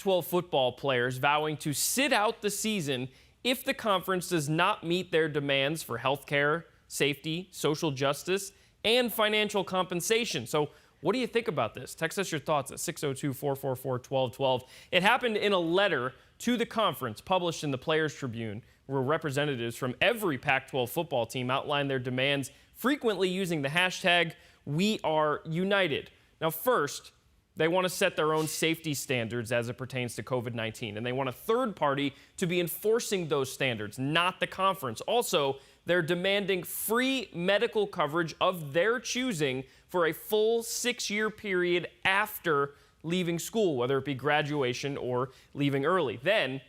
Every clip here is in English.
12 football players vowing to sit out the season if the conference does not meet their demands for health care, safety, social justice, and financial compensation. So what do you think about this? Text us your thoughts at 602-444-1212. It happened in a letter to the conference published in the Players Tribune, where representatives from every Pac-12 football team outlined their demands, frequently using the hashtag #WeAreUnited. Now, first, they want to set their own safety standards as it pertains to COVID-19, and they want a third party to be enforcing those standards, not the conference. Also, they're demanding free medical coverage of their choosing for a full 6-year period after leaving school, whether it be graduation or leaving early. Then,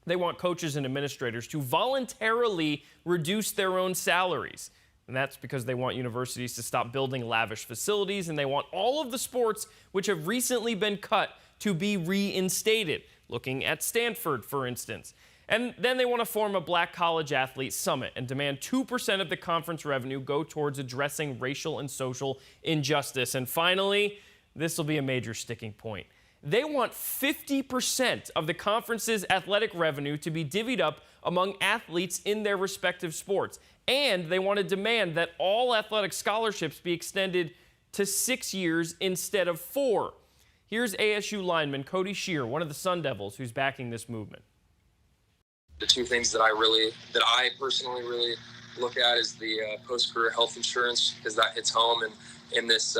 they want coaches and administrators to voluntarily reduce their own salaries. And that's because they want universities to stop building lavish facilities, and they want all of the sports which have recently been cut to be reinstated, looking at Stanford, for instance. And then they want to form a Black College Athlete Summit and demand 2% of the conference revenue go towards addressing racial and social injustice. And finally, this will be a major sticking point. They want 50% of the conference's athletic revenue to be divvied up among athletes in their respective sports. And they want to demand that all athletic scholarships be extended to 6 years instead of 4. Here's ASU lineman Cody, one of the Sun Devils, who's backing this movement. The two things that I personally really look at is the post-career health insurance, because that hits home, and in this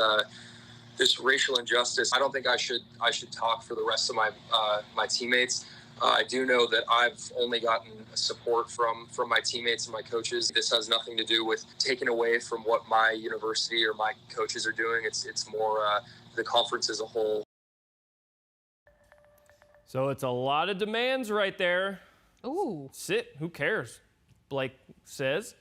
racial injustice. I don't think I should talk for the rest of my teammates. I do know that I've only gotten support from my teammates and my coaches. This has nothing to do with taking away from what my university or my coaches are doing. It's more the conference as a whole. So it's a lot of demands right there. Ooh. Sit. Who cares? Blake says.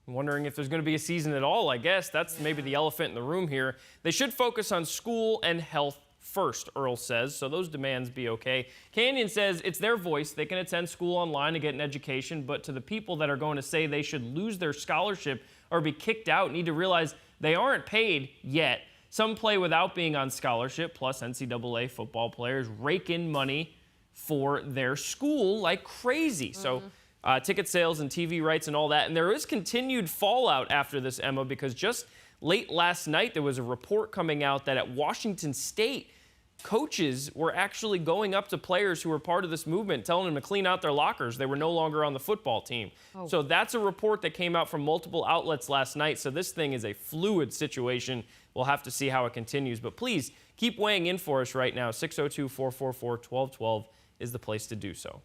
I'm wondering if there's going to be a season at all, I guess. That's maybe the elephant in the room here. They should focus on school and health first, Earl says, so those demands be okay. Canyon says it's their voice. They can attend school online to get an education, but to the people that are going to say they should lose their scholarship or be kicked out, need to realize they aren't paid yet. Some play without being on scholarship, plus NCAA football players rake in money for their school like crazy. So ticket sales and TV rights and all that. And there is continued fallout after this, Emma, because just late last night there was a report coming out that at Washington State, coaches were actually going up to players who were part of this movement, telling them to clean out their lockers. They were no longer on the football team. Oh. So that's a report that came out from multiple outlets last night. So this thing is a fluid situation. We'll have to see how it continues. But please keep weighing in for us right now. 602-444-1212 is the place to do so.